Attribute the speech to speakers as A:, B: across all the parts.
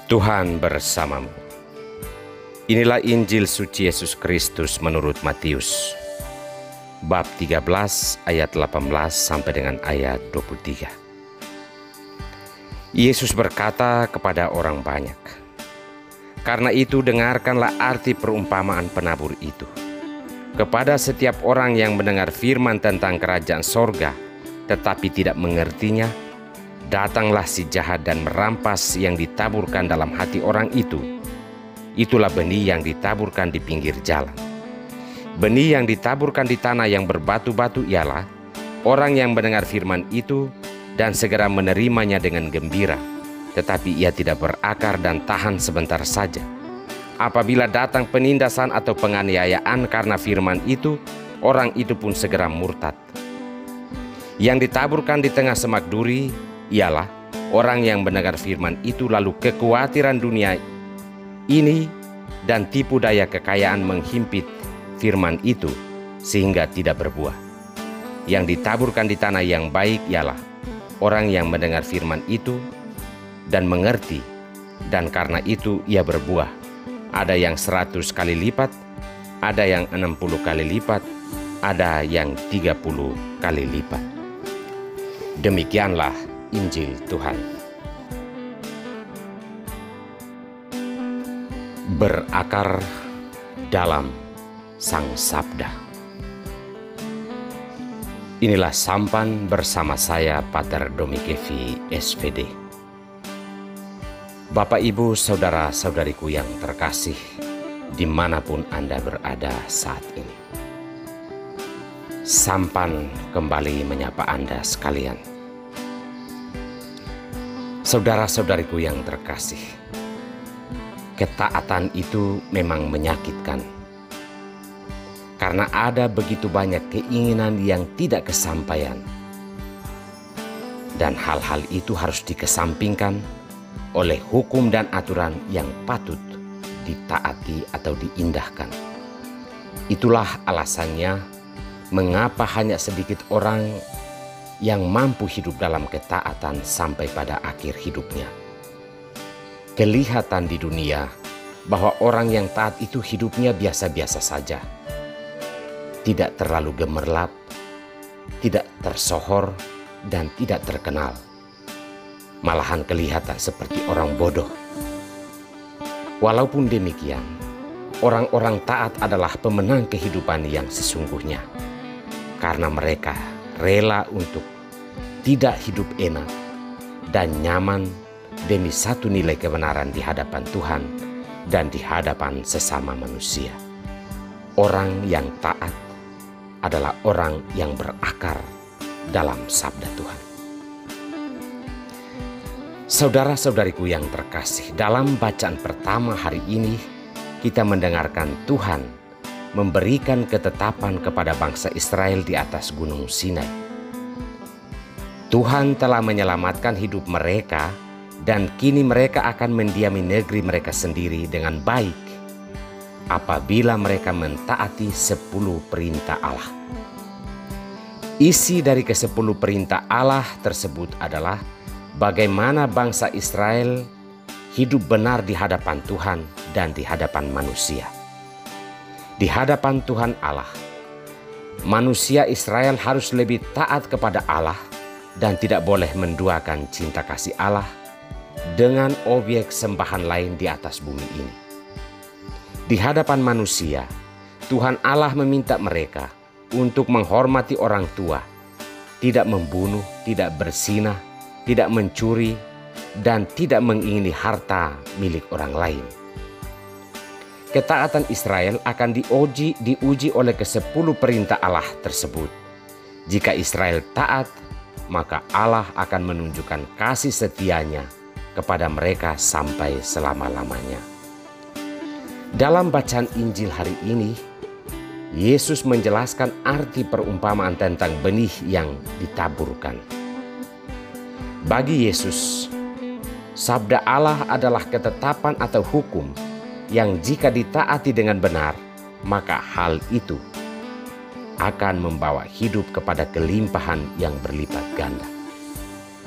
A: Tuhan bersamamu. Inilah Injil suci Yesus Kristus menurut Matius, bab 13 ayat 18 sampai dengan ayat 23. Yesus berkata kepada orang banyak, "Karena itu dengarkanlah arti perumpamaan penabur itu. Kepada setiap orang yang mendengar firman tentang kerajaan sorga, tetapi tidak mengertinya, datanglah si jahat dan merampas yang ditaburkan dalam hati orang itu. Itulah benih yang ditaburkan di pinggir jalan. Benih yang ditaburkan di tanah yang berbatu-batu ialah orang yang mendengar firman itu dan segera menerimanya dengan gembira, tetapi ia tidak berakar dan tahan sebentar saja. Apabila datang penindasan atau penganiayaan karena firman itu, orang itu pun segera murtad. Yang ditaburkan di tengah semak duri ialah orang yang mendengar firman itu lalu kekhawatiran dunia ini dan tipu daya kekayaan menghimpit firman itu sehingga tidak berbuah. Yang ditaburkan di tanah yang baik ialah orang yang mendengar firman itu dan mengerti, dan karena itu ia berbuah. Ada yang 100 kali lipat, ada yang 60 kali lipat, ada yang 30 kali lipat." Demikianlah Injil Tuhan. Berakar dalam Sang Sabda. Inilah sampan bersama saya, Pater Domikevi, SVD. Bapak, Ibu, Saudara-saudariku yang terkasih, dimanapun Anda berada saat ini. Sampan kembali menyapa Anda sekalian. Saudara-saudariku yang terkasih, ketaatan itu memang menyakitkan. Karena ada begitu banyak keinginan yang tidak kesampaian. Dan hal-hal itu harus dikesampingkan oleh hukum dan aturan yang patut ditaati atau diindahkan. Itulah alasannya mengapa hanya sedikit orang yang mampu hidup dalam ketaatan sampai pada akhir hidupnya. Kelihatan di dunia bahwa orang yang taat itu hidupnya biasa-biasa saja. Tidak terlalu gemerlap, tidak tersohor, dan tidak terkenal. Malahan kelihatan seperti orang bodoh. Walaupun demikian, orang-orang taat adalah pemenang kehidupan yang sesungguhnya. Karena mereka rela untuk tidak hidup enak dan nyaman demi satu nilai kebenaran di hadapan Tuhan dan di hadapan sesama manusia. Orang yang taat adalah orang yang berakar dalam sabda Tuhan. Saudara-saudariku yang terkasih, dalam bacaan pertama hari ini kita mendengarkan Tuhan memberikan ketetapan kepada bangsa Israel di atas Gunung Sinai. Tuhan telah menyelamatkan hidup mereka dan kini mereka akan mendiami negeri mereka sendiri dengan baik apabila mereka mentaati 10 perintah Allah. Isi dari ke-10 perintah Allah tersebut adalah bagaimana bangsa Israel hidup benar di hadapan Tuhan dan di hadapan manusia. Di hadapan Tuhan Allah, manusia Israel harus lebih taat kepada Allah dan tidak boleh menduakan cinta kasih Allah dengan objek sembahan lain di atas bumi ini. Di hadapan manusia, Tuhan Allah meminta mereka untuk menghormati orang tua, tidak membunuh, tidak berzinah, tidak mencuri, dan tidak mengingini harta milik orang lain. Ketaatan Israel akan diuji oleh ke-10 perintah Allah tersebut. Jika Israel taat, maka Allah akan menunjukkan kasih setianya kepada mereka sampai selama-lamanya. Dalam bacaan Injil hari ini, Yesus menjelaskan arti perumpamaan tentang benih yang ditaburkan. Bagi Yesus, sabda Allah adalah ketetapan atau hukum yang jika ditaati dengan benar, maka hal itu akan membawa hidup kepada kelimpahan yang berlipat ganda.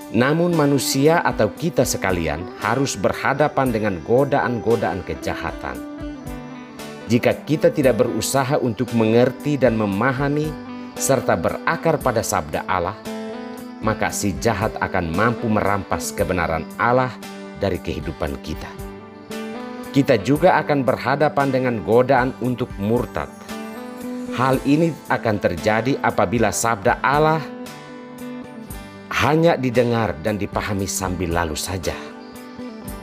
A: Namun manusia atau kita sekalian harus berhadapan dengan godaan-godaan kejahatan. Jika kita tidak berusaha untuk mengerti dan memahami serta berakar pada sabda Allah, maka si jahat akan mampu merampas kebenaran Allah dari kehidupan kita. Kita juga akan berhadapan dengan godaan untuk murtad. Hal ini akan terjadi apabila sabda Allah hanya didengar dan dipahami sambil lalu saja.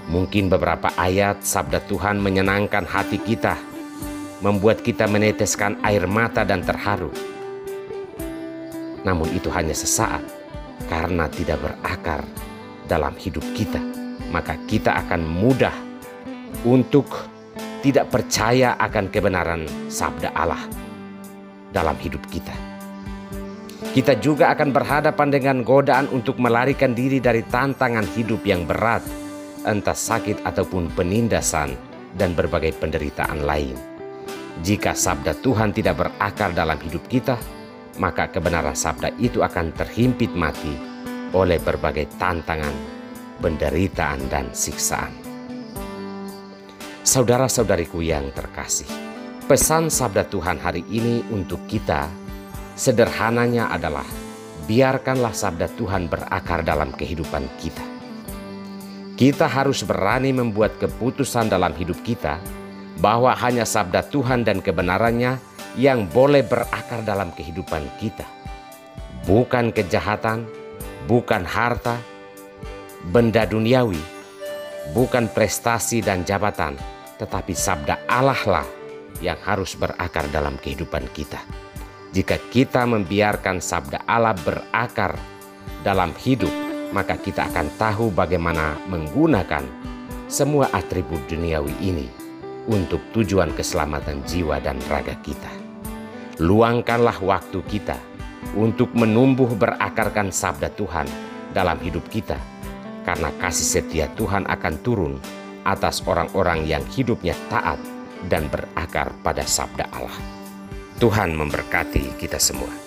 A: Mungkin beberapa ayat sabda Tuhan menyenangkan hati kita, membuat kita meneteskan air mata dan terharu. Namun itu hanya sesaat, karena tidak berakar dalam hidup kita. Maka kita akan mudah untuk tidak percaya akan kebenaran sabda Allah dalam hidup kita. Kita juga akan berhadapan dengan godaan untuk melarikan diri dari tantangan hidup yang berat, entah sakit ataupun penindasan dan berbagai penderitaan lain. Jika sabda Tuhan tidak berakar dalam hidup kita, maka kebenaran sabda itu akan terhimpit mati oleh berbagai tantangan, penderitaan, dan siksaan. Saudara-saudariku yang terkasih, pesan sabda Tuhan hari ini untuk kita sederhananya adalah, biarkanlah sabda Tuhan berakar dalam kehidupan kita. Kita harus berani membuat keputusan dalam hidup kita bahwa hanya sabda Tuhan dan kebenarannya yang boleh berakar dalam kehidupan kita. Bukan kejahatan, bukan harta, benda duniawi, bukan prestasi dan jabatan, tetapi sabda Allah lah yang harus berakar dalam kehidupan kita. Jika kita membiarkan sabda Allah berakar dalam hidup, maka kita akan tahu bagaimana menggunakan semua atribut duniawi ini untuk tujuan keselamatan jiwa dan raga kita. Luangkanlah waktu kita untuk menumbuh berakarkan sabda Tuhan dalam hidup kita, karena kasih setia Tuhan akan turun atas orang-orang yang hidupnya taat dan berakar pada sabda Allah. Tuhan memberkati kita semua.